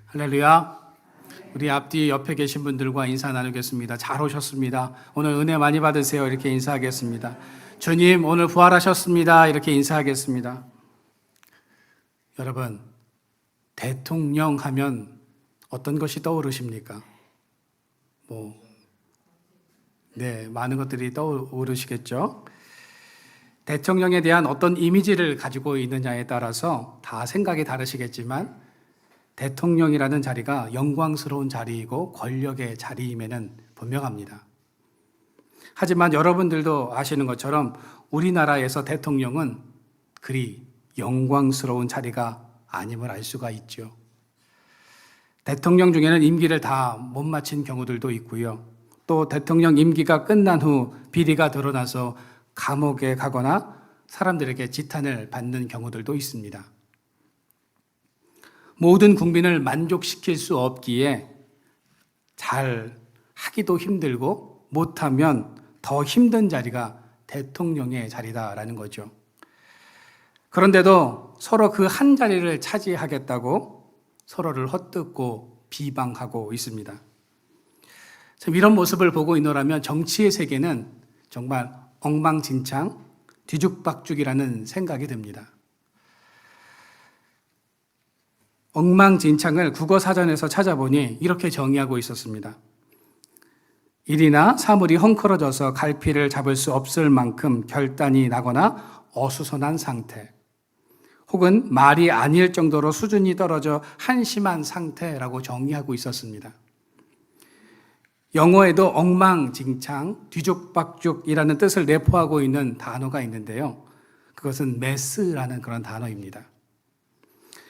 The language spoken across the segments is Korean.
할렐루야. 우리 앞뒤 옆에 계신 분들과 인사 나누겠습니다. 잘 오셨습니다. 오늘 은혜 많이 받으세요. 이렇게 인사하겠습니다. 주님, 오늘 부활하셨습니다. 이렇게 인사하겠습니다. 여러분, 대통령 하면 어떤 것이 떠오르십니까? 많은 것들이 떠오르시겠죠? 대통령에 대한 어떤 이미지를 가지고 있느냐에 따라서 다 생각이 다르시겠지만 대통령이라는 자리가 영광스러운 자리이고 권력의 자리임에는 분명합니다. 하지만 여러분들도 아시는 것처럼 우리나라에서 대통령은 그리 영광스러운 자리가 아님을 알 수가 있죠. 대통령 중에는 임기를 다 못 마친 경우들도 있고요. 또 대통령 임기가 끝난 후 비리가 드러나서 감옥에 가거나 사람들에게 지탄을 받는 경우들도 있습니다. 모든 국민을 만족시킬 수 없기에 잘 하기도 힘들고 못하면 더 힘든 자리가 대통령의 자리다라는 거죠. 그런데도 서로 그 한 자리를 차지하겠다고 서로를 헛뜯고 비방하고 있습니다. 참 이런 모습을 보고 있노라면 정치의 세계는 정말 엉망진창, 뒤죽박죽이라는 생각이 듭니다. 엉망진창을 국어사전에서 찾아보니 이렇게 정의하고 있었습니다. 일이나 사물이 헝클어져서 갈피를 잡을 수 없을 만큼 결단이 나거나 어수선한 상태, 혹은 말이 아닐 정도로 수준이 떨어져 한심한 상태라고 정의하고 있었습니다. 영어에도 엉망진창, 뒤죽박죽이라는 뜻을 내포하고 있는 단어가 있는데요. 그것은 메스라는 그런 단어입니다.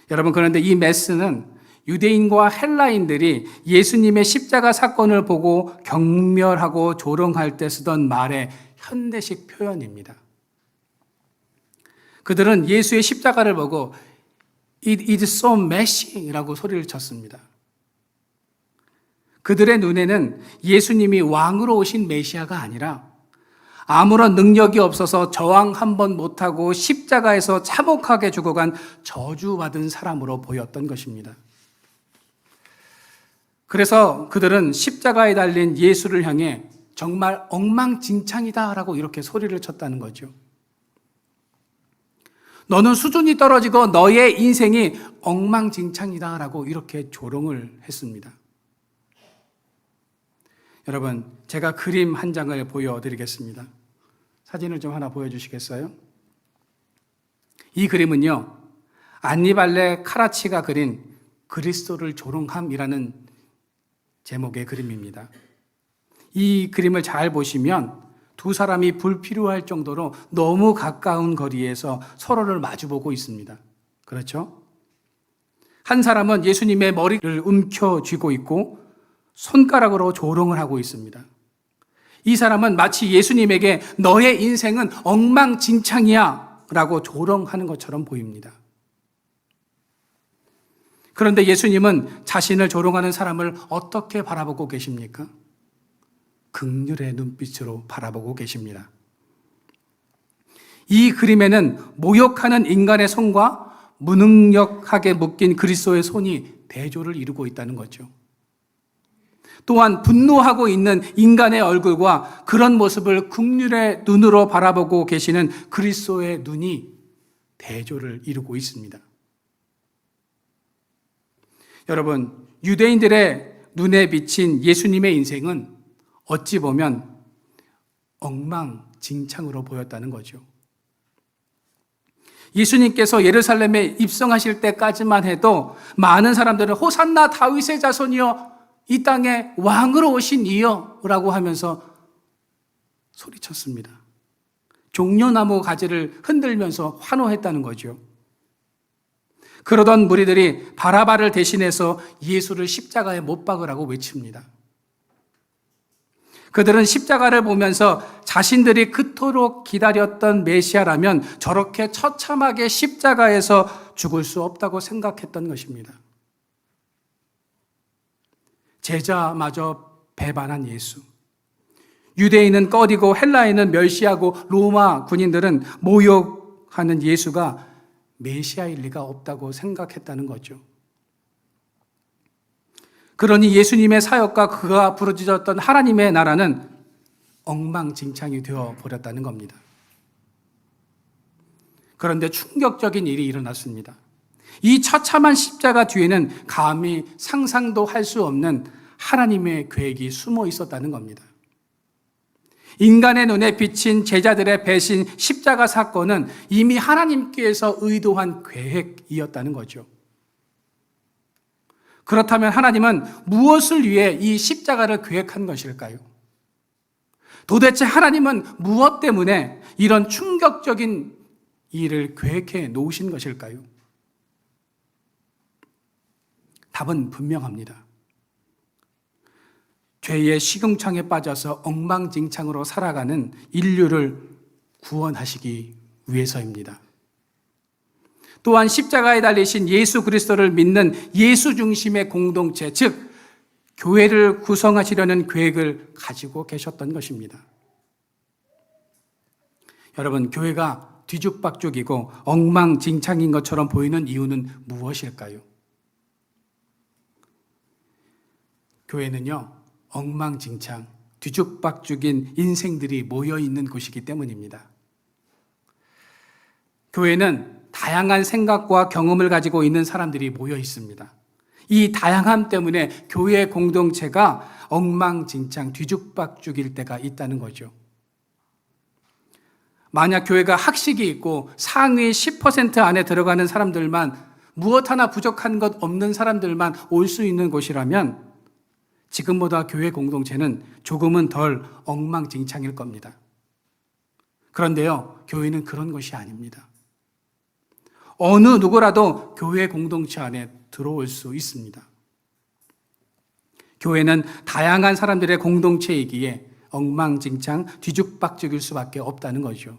여러분, 그런데 이 메스는 유대인과 헬라인들이 예수님의 십자가 사건을 보고 경멸하고 조롱할 때 쓰던 말의 현대식 표현입니다. 그들은 예수의 십자가를 보고 It is so messy 라고 소리를 쳤습니다. 그들의 눈에는 예수님이 왕으로 오신 메시아가 아니라 아무런 능력이 없어서 저항 한 번 못하고 십자가에서 참혹하게 죽어간 저주받은 사람으로 보였던 것입니다. 그래서 그들은 십자가에 달린 예수를 향해 정말 엉망진창이다라고 이렇게 소리를 쳤다는 거죠. 너는 수준이 떨어지고 너의 인생이 엉망진창이다라고 이렇게 조롱을 했습니다. 여러분, 제가 그림 한 장을 보여드리겠습니다. 사진을 좀 하나 보여주시겠어요? 이 그림은요, 안니발레 카라치가 그린 그리스도를 조롱함이라는 제목의 그림입니다. 이 그림을 잘 보시면 두 사람이 불필요할 정도로 너무 가까운 거리에서 서로를 마주보고 있습니다. 그렇죠? 한 사람은 예수님의 머리를 움켜쥐고 있고 손가락으로 조롱을 하고 있습니다. 이 사람은 마치 예수님에게 너의 인생은 엉망진창이야 라고 조롱하는 것처럼 보입니다. 그런데 예수님은 자신을 조롱하는 사람을 어떻게 바라보고 계십니까? 긍휼의 눈빛으로 바라보고 계십니다. 이 그림에는 모욕하는 인간의 손과 무능력하게 묶인 그리스도의 손이 대조를 이루고 있다는 거죠. 또한 분노하고 있는 인간의 얼굴과 그런 모습을 긍휼의 눈으로 바라보고 계시는 그리스도의 눈이 대조를 이루고 있습니다. 여러분, 유대인들의 눈에 비친 예수님의 인생은 어찌 보면 엉망진창으로 보였다는 거죠. 예수님께서 예루살렘에 입성하실 때까지만 해도 많은 사람들은 호산나 다윗의 자손이여 이 땅에 왕으로 오신 이여 라고 하면서 소리쳤습니다. 종려나무 가지를 흔들면서 환호했다는 거죠. 그러던 무리들이 바라바를 대신해서 예수를 십자가에 못 박으라고 외칩니다. 그들은 십자가를 보면서 자신들이 그토록 기다렸던 메시아라면 저렇게 처참하게 십자가에서 죽을 수 없다고 생각했던 것입니다. 제자마저 배반한 예수. 유대인은 꺼리고 헬라인은 멸시하고 로마 군인들은 모욕하는 예수가 메시아일 리가 없다고 생각했다는 거죠. 그러니 예수님의 사역과 그가 부르짖었던 하나님의 나라는 엉망진창이 되어 버렸다는 겁니다. 그런데 충격적인 일이 일어났습니다. 이 처참한 십자가 뒤에는 감히 상상도 할 수 없는 하나님의 계획이 숨어 있었다는 겁니다. 인간의 눈에 비친 제자들의 배신 십자가 사건은 이미 하나님께서 의도한 계획이었다는 거죠. 그렇다면 하나님은 무엇을 위해 이 십자가를 계획한 것일까요? 도대체 하나님은 무엇 때문에 이런 충격적인 일을 계획해 놓으신 것일까요? 답은 분명합니다. 죄의 식용창에 빠져서 엉망진창으로 살아가는 인류를 구원하시기 위해서입니다. 또한 십자가에 달리신 예수 그리스도를 믿는 예수 중심의 공동체, 즉 교회를 구성하시려는 계획을 가지고 계셨던 것입니다. 여러분, 교회가 뒤죽박죽이고 엉망진창인 것처럼 보이는 이유는 무엇일까요? 교회는요, 엉망진창, 뒤죽박죽인 인생들이 모여있는 곳이기 때문입니다. 교회는 다양한 생각과 경험을 가지고 있는 사람들이 모여 있습니다. 이 다양함 때문에 교회 공동체가 엉망진창, 뒤죽박죽일 때가 있다는 거죠. 만약 교회가 학식이 있고 상위 10% 안에 들어가는 사람들만, 무엇 하나 부족한 것 없는 사람들만 올 수 있는 곳이라면 지금보다 교회 공동체는 조금은 덜 엉망진창일 겁니다. 그런데요, 교회는 그런 것이 아닙니다. 어느 누구라도 교회 공동체 안에 들어올 수 있습니다. 교회는 다양한 사람들의 공동체이기에 엉망진창, 뒤죽박죽일 수밖에 없다는 거죠.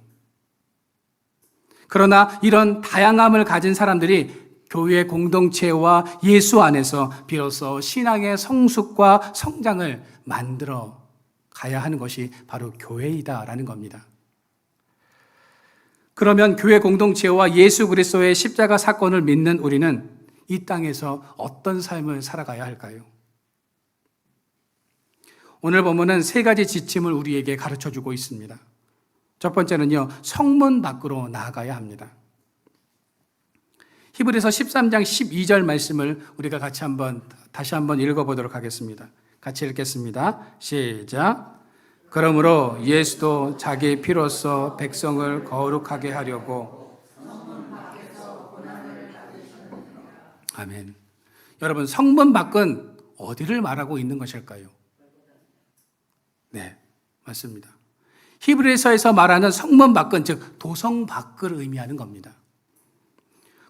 그러나 이런 다양함을 가진 사람들이 교회 공동체와 예수 안에서 비로소 신앙의 성숙과 성장을 만들어 가야 하는 것이 바로 교회이다라는 겁니다. 그러면 교회 공동체와 예수 그리스도의 십자가 사건을 믿는 우리는 이 땅에서 어떤 삶을 살아가야 할까요? 오늘 본문은 세 가지 지침을 우리에게 가르쳐주고 있습니다. 첫 번째는요, 성문 밖으로 나아가야 합니다. 히브리서 13장 12절 말씀을 우리가 다시 한번 읽어보도록 하겠습니다. 같이 읽겠습니다. 시작. 그러므로 예수도 자기 피로써 백성을 거룩하게 하려고. 아멘. 여러분, 성문 밖은 어디를 말하고 있는 것일까요? 네, 맞습니다. 히브리서에서 말하는 성문 밖은 즉 도성 밖을 의미하는 겁니다.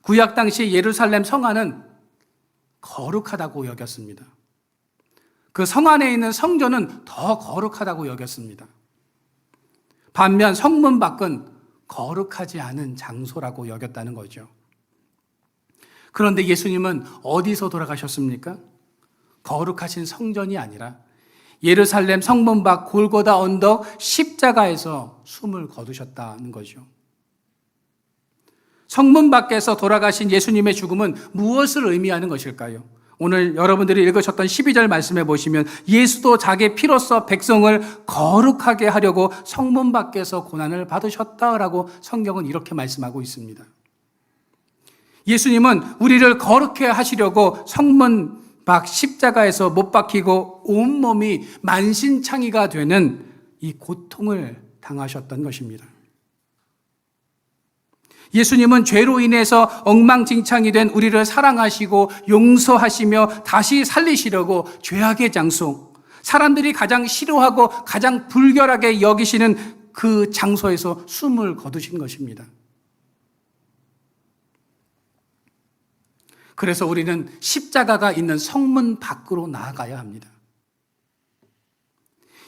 구약 당시 예루살렘 성 안은 거룩하다고 여겼습니다. 그 성 안에 있는 성전은 더 거룩하다고 여겼습니다. 반면 성문 밖은 거룩하지 않은 장소라고 여겼다는 거죠. 그런데 예수님은 어디서 돌아가셨습니까? 거룩하신 성전이 아니라 예루살렘 성문 밖 골고다 언덕 십자가에서 숨을 거두셨다는 거죠. 성문 밖에서 돌아가신 예수님의 죽음은 무엇을 의미하는 것일까요? 오늘 여러분들이 읽으셨던 12절 말씀에 보시면 예수도 자기 피로써 백성을 거룩하게 하려고 성문 밖에서 고난을 받으셨다라고 성경은 이렇게 말씀하고 있습니다. 예수님은 우리를 거룩해 하시려고 성문 밖 십자가에서 못 박히고 온몸이 만신창이가 되는 이 고통을 당하셨던 것입니다. 예수님은 죄로 인해서 엉망진창이 된 우리를 사랑하시고 용서하시며 다시 살리시려고 죄악의 장소, 사람들이 가장 싫어하고 가장 불결하게 여기시는 그 장소에서 숨을 거두신 것입니다. 그래서 우리는 십자가가 있는 성문 밖으로 나아가야 합니다.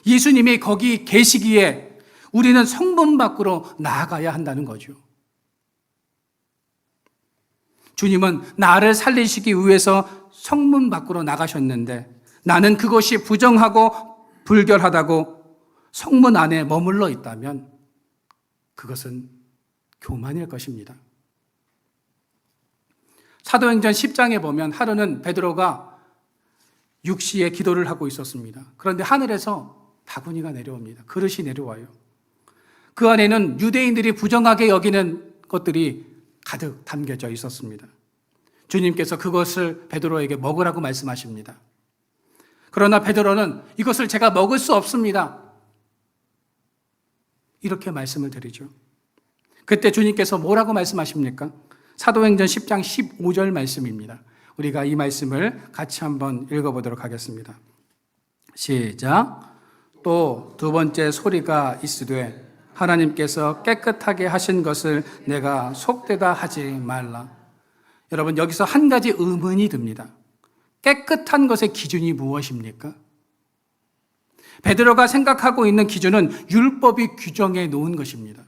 예수님이 거기 계시기에 우리는 성문 밖으로 나아가야 한다는 거죠. 주님은 나를 살리시기 위해서 성문 밖으로 나가셨는데 나는 그것이 부정하고 불결하다고 성문 안에 머물러 있다면 그것은 교만일 것입니다. 사도행전 10장에 보면 하루는 베드로가 육시에 기도를 하고 있었습니다. 그런데 하늘에서 바구니가 내려옵니다. 그릇이 내려와요. 그 안에는 유대인들이 부정하게 여기는 것들이 가득 담겨져 있었습니다. 주님께서 그것을 베드로에게 먹으라고 말씀하십니다. 그러나 베드로는 이것을 제가 먹을 수 없습니다. 이렇게 말씀을 드리죠. 그때 주님께서 뭐라고 말씀하십니까? 사도행전 10장 15절 말씀입니다. 우리가 이 말씀을 같이 한번 읽어보도록 하겠습니다. 시작. 또 두 번째 소리가 있으되 하나님께서 깨끗하게 하신 것을 내가 속되다 하지 말라. 여러분, 여기서 한 가지 의문이 듭니다. 깨끗한 것의 기준이 무엇입니까? 베드로가 생각하고 있는 기준은 율법이 규정해 놓은 것입니다.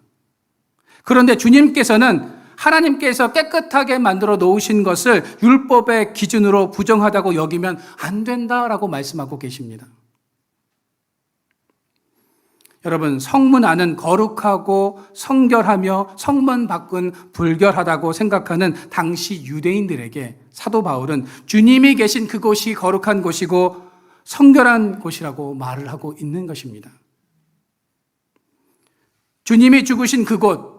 그런데 주님께서는 하나님께서 깨끗하게 만들어 놓으신 것을 율법의 기준으로 부정하다고 여기면 안 된다라고 말씀하고 계십니다. 여러분, 성문 안은 거룩하고 성결하며 성문 밖은 불결하다고 생각하는 당시 유대인들에게 사도 바울은 주님이 계신 그곳이 거룩한 곳이고 성결한 곳이라고 말을 하고 있는 것입니다. 주님이 죽으신 그곳,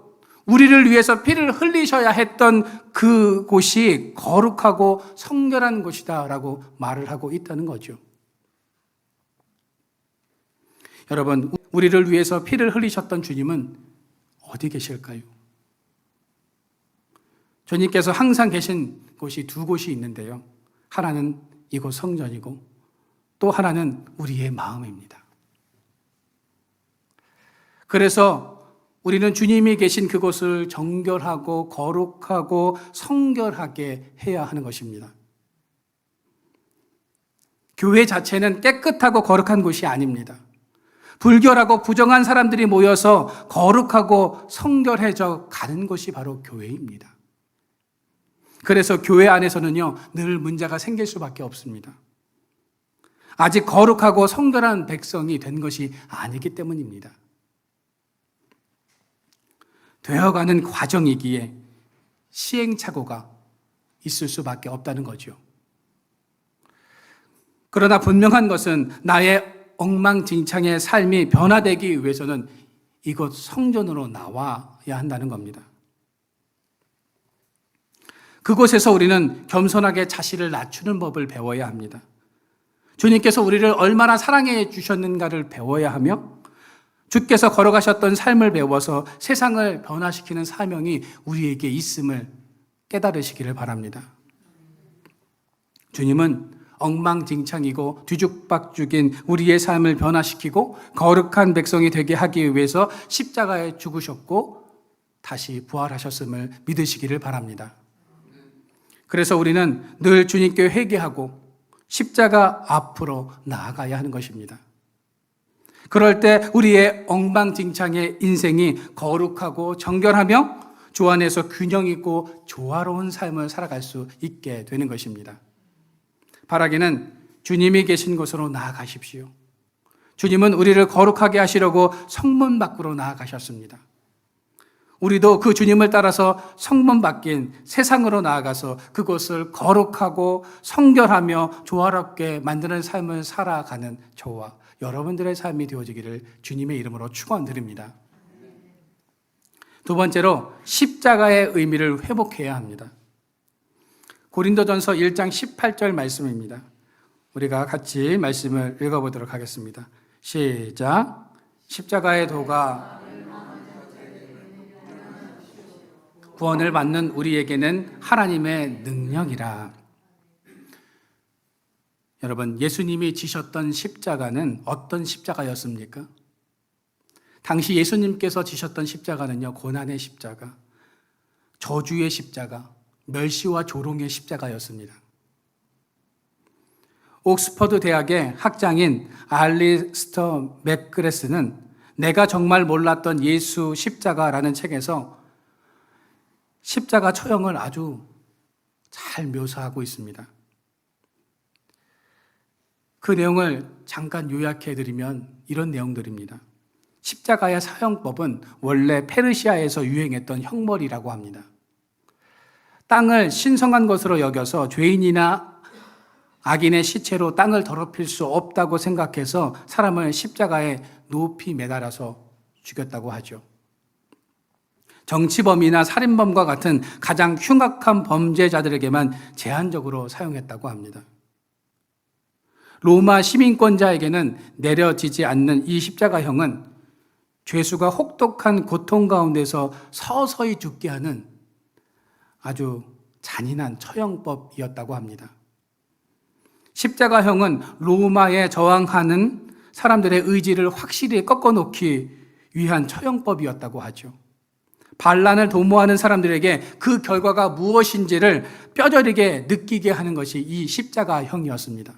우리를 위해서 피를 흘리셔야 했던 그곳이 거룩하고 성결한 곳이다라고 말을 하고 있다는 거죠. 여러분, 우리를 위해서 피를 흘리셨던 주님은 어디 계실까요? 주님께서 항상 계신 곳이 두 곳이 있는데요. 하나는 이곳 성전이고 또 하나는 우리의 마음입니다. 그래서 우리는 주님이 계신 그곳을 정결하고 거룩하고 성결하게 해야 하는 것입니다. 교회 자체는 깨끗하고 거룩한 곳이 아닙니다. 불결하고 부정한 사람들이 모여서 거룩하고 성결해져 가는 곳이 바로 교회입니다. 그래서 교회 안에서는요, 늘 문제가 생길 수밖에 없습니다. 아직 거룩하고 성결한 백성이 된 것이 아니기 때문입니다. 되어가는 과정이기에 시행착오가 있을 수밖에 없다는 거죠. 그러나 분명한 것은 나의 엉망진창의 삶이 변화되기 위해서는 이곳 성전으로 나와야 한다는 겁니다. 그곳에서 우리는 겸손하게 자신을 낮추는 법을 배워야 합니다. 주님께서 우리를 얼마나 사랑해 주셨는가를 배워야 하며 주께서 걸어가셨던 삶을 배워서 세상을 변화시키는 사명이 우리에게 있음을 깨달으시기를 바랍니다. 주님은 엉망진창이고 뒤죽박죽인 우리의 삶을 변화시키고 거룩한 백성이 되게 하기 위해서 십자가에 죽으셨고 다시 부활하셨음을 믿으시기를 바랍니다. 그래서 우리는 늘 주님께 회개하고 십자가 앞으로 나아가야 하는 것입니다. 그럴 때 우리의 엉망진창의 인생이 거룩하고 정결하며 주 안에서 균형 있고 조화로운 삶을 살아갈 수 있게 되는 것입니다. 바라기는 주님이 계신 곳으로 나아가십시오. 주님은 우리를 거룩하게 하시려고 성문 밖으로 나아가셨습니다. 우리도 그 주님을 따라서 성문 밖인 세상으로 나아가서 그곳을 거룩하고 성결하며 조화롭게 만드는 삶을 살아가는 저와 여러분들의 삶이 되어지기를 주님의 이름으로 축원드립니다. 두 번째로 십자가의 의미를 회복해야 합니다. 고린도전서 1장 18절 말씀입니다. 우리가 같이 말씀을 읽어보도록 하겠습니다. 시작. 십자가의 도가 구원을 받는 우리에게는 하나님의 능력이라. 여러분, 예수님이 지셨던 십자가는 어떤 십자가였습니까? 당시 예수님께서 지셨던 십자가는요, 고난의 십자가, 저주의 십자가, 멸시와 조롱의 십자가였습니다. 옥스퍼드 대학의 학장인 알리스터 맥그레스는 내가 정말 몰랐던 예수 십자가라는 책에서 십자가 처형을 아주 잘 묘사하고 있습니다. 그 내용을 잠깐 요약해드리면 이런 내용들입니다. 십자가의 사형법은 원래 페르시아에서 유행했던 형벌이라고 합니다. 땅을 신성한 것으로 여겨서 죄인이나 악인의 시체로 땅을 더럽힐 수 없다고 생각해서 사람을 십자가에 높이 매달아서 죽였다고 하죠. 정치범이나 살인범과 같은 가장 흉악한 범죄자들에게만 제한적으로 사용했다고 합니다. 로마 시민권자에게는 내려지지 않는 이 십자가형은 죄수가 혹독한 고통 가운데서 서서히 죽게 하는 아주 잔인한 처형법이었다고 합니다. 십자가형은 로마에 저항하는 사람들의 의지를 확실히 꺾어놓기 위한 처형법이었다고 하죠. 반란을 도모하는 사람들에게 그 결과가 무엇인지를 뼈저리게 느끼게 하는 것이 이 십자가형이었습니다.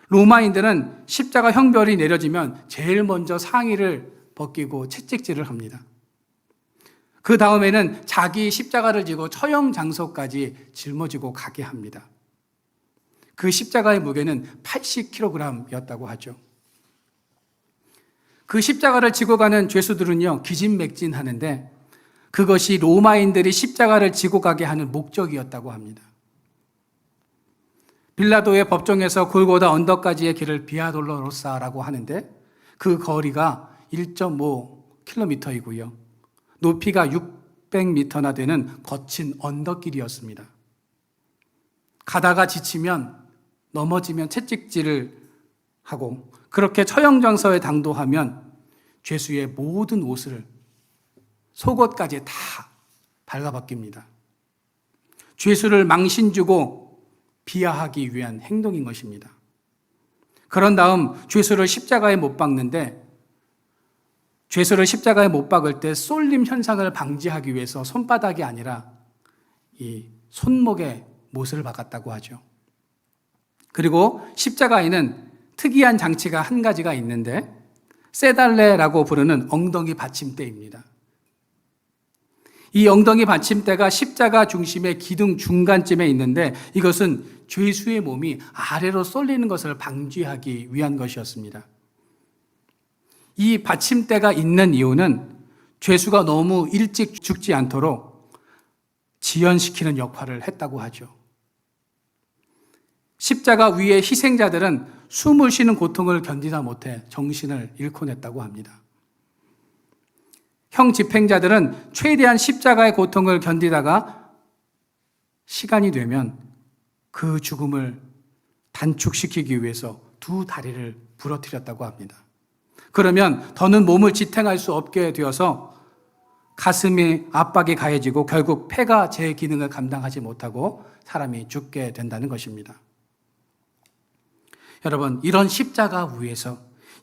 로마인들은 십자가 형벌이 내려지면 제일 먼저 상의를 벗기고 채찍질을 합니다. 그 다음에는 자기 십자가를 지고 처형 장소까지 짊어지고 가게 합니다. 그 십자가의 무게는 80kg이었다고 하죠. 그 십자가를 지고 가는 죄수들은요, 기진맥진하는데 그것이 로마인들이 십자가를 지고 가게 하는 목적이었다고 합니다. 빌라도의 법정에서 골고다 언덕까지의 길을 비아 돌로로사라고 하는데 그 거리가 1.5km이고요. 높이가 600m나 되는 거친 언덕길이었습니다. 가다가 지치면 넘어지면 채찍질을 하고 그렇게 처형장소에 당도하면 죄수의 모든 옷을 속옷까지 다 발가벗깁니다. 죄수를 망신주고 비하하기 위한 행동인 것입니다. 그런 다음 죄수를 십자가에 못 박는데 죄수를 십자가에 못 박을 때 쏠림 현상을 방지하기 위해서 손바닥이 아니라 이 손목에 못을 박았다고 하죠. 그리고 십자가에는 특이한 장치가 한 가지가 있는데 세달레라고 부르는 엉덩이 받침대입니다. 이 엉덩이 받침대가 십자가 중심의 기둥 중간쯤에 있는데 이것은 죄수의 몸이 아래로 쏠리는 것을 방지하기 위한 것이었습니다. 이 받침대가 있는 이유는 죄수가 너무 일찍 죽지 않도록 지연시키는 역할을 했다고 하죠. 십자가 위의 희생자들은 숨을 쉬는 고통을 견디다 못해 정신을 잃곤 했다고 합니다. 형 집행자들은 최대한 십자가의 고통을 견디다가 시간이 되면 그 죽음을 단축시키기 위해서 두 다리를 부러뜨렸다고 합니다. 그러면 더는 몸을 지탱할 수 없게 되어서 가슴에 압박이 가해지고 결국 폐가 제 기능을 감당하지 못하고 사람이 죽게 된다는 것입니다. 여러분, 이런 십자가 위에서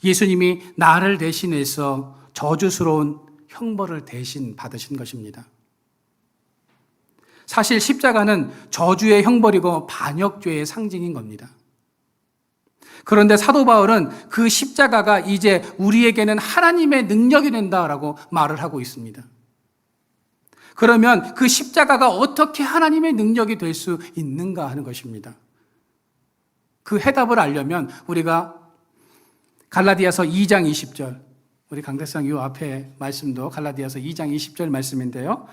예수님이 나를 대신해서 저주스러운 형벌을 대신 받으신 것입니다. 사실 십자가는 저주의 형벌이고 반역죄의 상징인 겁니다. 그런데 사도 바울은 그 십자가가 이제 우리에게는 하나님의 능력이 된다라고 말을 하고 있습니다. 그러면 그 십자가가 어떻게 하나님의 능력이 될 수 있는가 하는 것입니다. 그 해답을 알려면 우리가 갈라디아서 2장 20절, 우리 강대상 이 앞에 말씀도 갈라디아서 2장 20절 말씀인데요.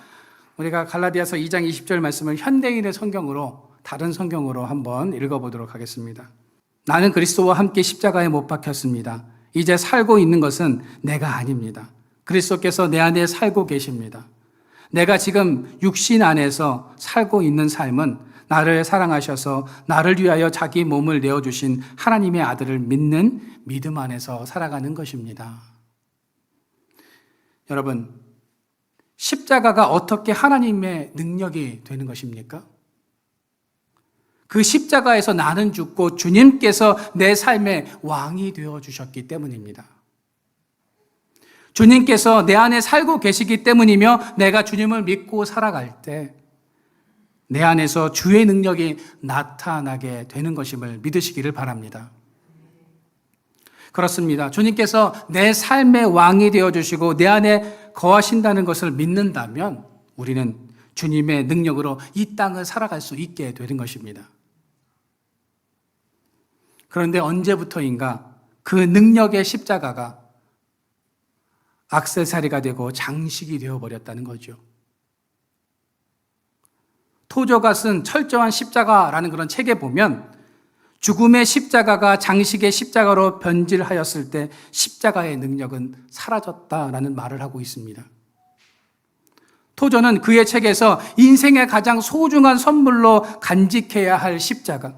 우리가 갈라디아서 2장 20절 말씀을 현대인의 성경으로, 다른 성경으로 한번 읽어보도록 하겠습니다. 나는 그리스도와 함께 십자가에 못 박혔습니다. 이제 살고 있는 것은 내가 아닙니다. 그리스도께서 내 안에 살고 계십니다. 내가 지금 육신 안에서 살고 있는 삶은 나를 사랑하셔서 나를 위하여 자기 몸을 내어주신 하나님의 아들을 믿는 믿음 안에서 살아가는 것입니다. 여러분, 십자가가 어떻게 하나님의 능력이 되는 것입니까? 그 십자가에서 나는 죽고 주님께서 내 삶의 왕이 되어주셨기 때문입니다. 주님께서 내 안에 살고 계시기 때문이며 내가 주님을 믿고 살아갈 때 내 안에서 주의 능력이 나타나게 되는 것임을 믿으시기를 바랍니다. 그렇습니다. 주님께서 내 삶의 왕이 되어주시고 내 안에 거하신다는 것을 믿는다면 우리는 주님의 능력으로 이 땅을 살아갈 수 있게 되는 것입니다. 그런데 언제부터인가 그 능력의 십자가가 액세서리가 되고 장식이 되어버렸다는 거죠. 토저가 쓴 철저한 십자가라는 그런 책에 보면 죽음의 십자가가 장식의 십자가로 변질하였을 때 십자가의 능력은 사라졌다라는 말을 하고 있습니다. 토저는 그의 책에서 인생의 가장 소중한 선물로 간직해야 할 십자가,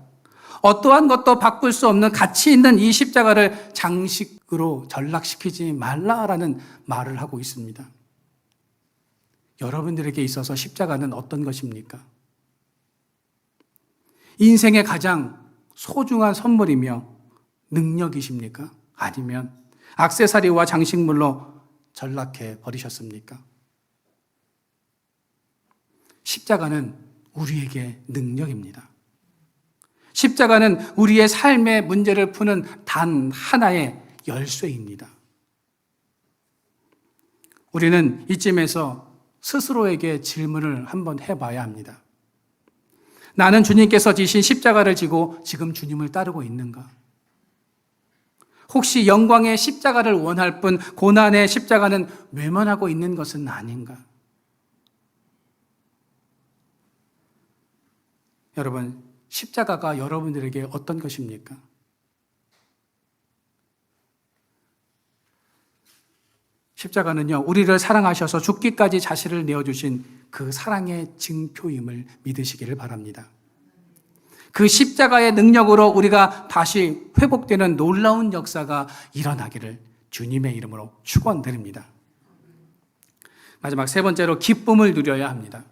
어떠한 것도 바꿀 수 없는 가치 있는 이 십자가를 장식으로 전락시키지 말라라는 말을 하고 있습니다. 여러분들에게 있어서 십자가는 어떤 것입니까? 인생의 가장 소중한 선물이며 능력이십니까? 아니면 액세서리와 장식물로 전락해 버리셨습니까? 십자가는 우리에게 능력입니다. 십자가는 우리의 삶의 문제를 푸는 단 하나의 열쇠입니다. 우리는 이쯤에서 스스로에게 질문을 한번 해봐야 합니다. 나는 주님께서 지신 십자가를 지고 지금 주님을 따르고 있는가? 혹시 영광의 십자가를 원할 뿐 고난의 십자가는 외면하고 있는 것은 아닌가? 여러분, 십자가가 여러분들에게 어떤 것입니까? 십자가는요, 우리를 사랑하셔서 죽기까지 자신을 내어주신 그 사랑의 증표임을 믿으시기를 바랍니다. 그 십자가의 능력으로 우리가 다시 회복되는 놀라운 역사가 일어나기를 주님의 이름으로 축원드립니다. 마지막 세 번째로 기쁨을 누려야 합니다.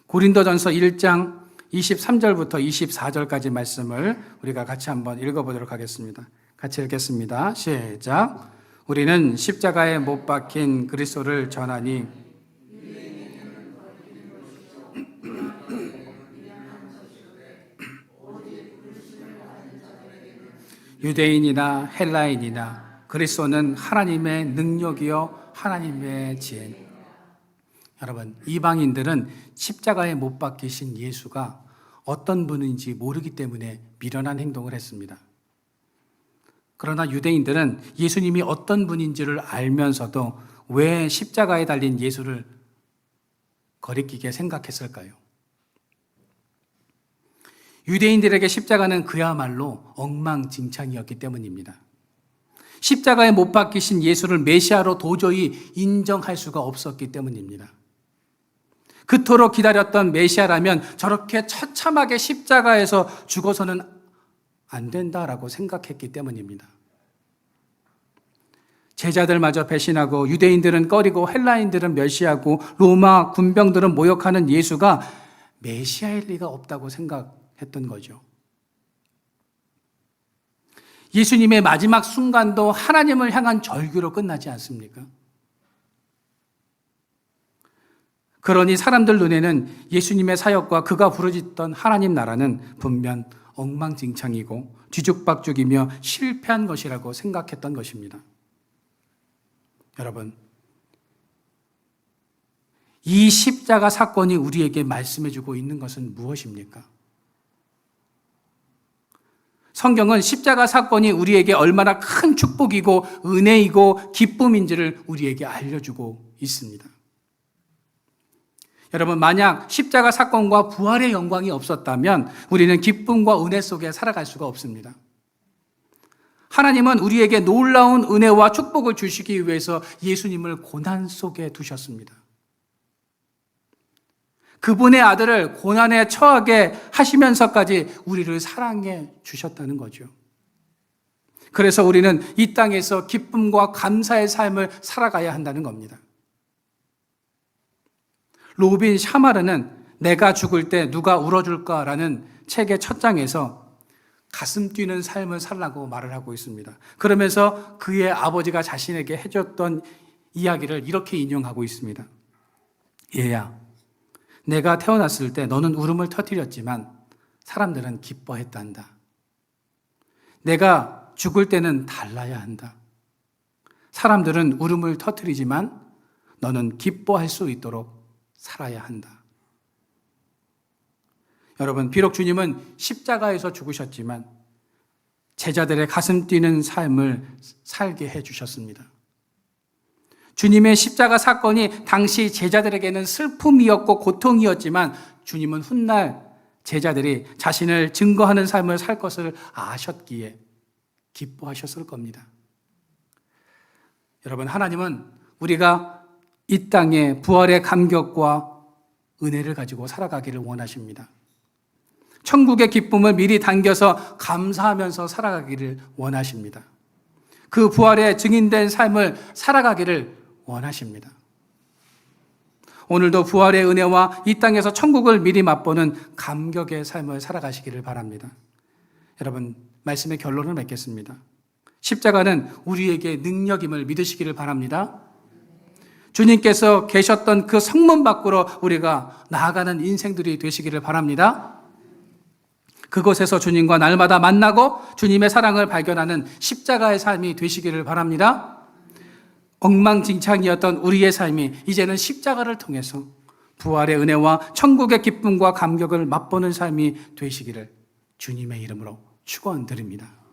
고린도전서 1장 23절부터 24절까지 말씀을 우리가 같이 한번 읽어보도록 하겠습니다. 같이 읽겠습니다. 시작. 우리는 십자가에 못 박힌 그리스도를 전하니 유대인이나 헬라인이나 그리스도는 하나님의 능력이요 하나님의 지혜. 여러분, 이방인들은 십자가에 못 박히신 예수가 어떤 분인지 모르기 때문에 미련한 행동을 했습니다. 그러나 유대인들은 예수님이 어떤 분인지를 알면서도 왜 십자가에 달린 예수를 거리끼게 생각했을까요? 유대인들에게 십자가는 그야말로 엉망진창이었기 때문입니다. 십자가에 못 박히신 예수를 메시아로 도저히 인정할 수가 없었기 때문입니다. 그토록 기다렸던 메시아라면 저렇게 처참하게 십자가에서 죽어서는 안 된다라고 생각했기 때문입니다. 제자들마저 배신하고 유대인들은 꺼리고 헬라인들은 멸시하고 로마 군병들은 모욕하는 예수가 메시아일 리가 없다고 생각했던 거죠. 예수님의 마지막 순간도 하나님을 향한 절규로 끝나지 않습니까? 그러니 사람들 눈에는 예수님의 사역과 그가 부르짖던 하나님 나라는 분명 엉망진창이고 뒤죽박죽이며 실패한 것이라고 생각했던 것입니다. 여러분, 이 십자가 사건이 우리에게 말씀해주고 있는 것은 무엇입니까? 성경은 십자가 사건이 우리에게 얼마나 큰 축복이고 은혜이고 기쁨인지를 우리에게 알려주고 있습니다. 여러분, 만약 십자가 사건과 부활의 영광이 없었다면 우리는 기쁨과 은혜 속에 살아갈 수가 없습니다. 하나님은 우리에게 놀라운 은혜와 축복을 주시기 위해서 예수님을 고난 속에 두셨습니다. 그분의 아들을 고난에 처하게 하시면서까지 우리를 사랑해 주셨다는 거죠. 그래서 우리는 이 땅에서 기쁨과 감사의 삶을 살아가야 한다는 겁니다. 로빈 샤마르는 내가 죽을 때 누가 울어줄까라는 책의 첫 장에서 가슴 뛰는 삶을 살라고 말을 하고 있습니다. 그러면서 그의 아버지가 자신에게 해줬던 이야기를 이렇게 인용하고 있습니다. 얘야, 내가 태어났을 때 너는 울음을 터뜨렸지만 사람들은 기뻐했단다. 내가 죽을 때는 달라야 한다. 사람들은 울음을 터뜨리지만 너는 기뻐할 수 있도록 살아야 한다. 여러분, 비록 주님은 십자가에서 죽으셨지만 제자들의 가슴 뛰는 삶을 살게 해주셨습니다. 주님의 십자가 사건이 당시 제자들에게는 슬픔이었고 고통이었지만 주님은 훗날 제자들이 자신을 증거하는 삶을 살 것을 아셨기에 기뻐하셨을 겁니다. 여러분, 하나님은 우리가 이 땅에 부활의 감격과 은혜를 가지고 살아가기를 원하십니다. 천국의 기쁨을 미리 당겨서 감사하면서 살아가기를 원하십니다. 그 부활의 증인된 삶을 살아가기를 원하십니다. 오늘도 부활의 은혜와 이 땅에서 천국을 미리 맛보는 감격의 삶을 살아가시기를 바랍니다. 여러분, 말씀의 결론을 맺겠습니다. 십자가는 우리에게 능력임을 믿으시기를 바랍니다. 주님께서 계셨던 그 성문 밖으로 우리가 나아가는 인생들이 되시기를 바랍니다. 그곳에서 주님과 날마다 만나고 주님의 사랑을 발견하는 십자가의 삶이 되시기를 바랍니다. 엉망진창이었던 우리의 삶이 이제는 십자가를 통해서 부활의 은혜와 천국의 기쁨과 감격을 맛보는 삶이 되시기를 주님의 이름으로 축원드립니다.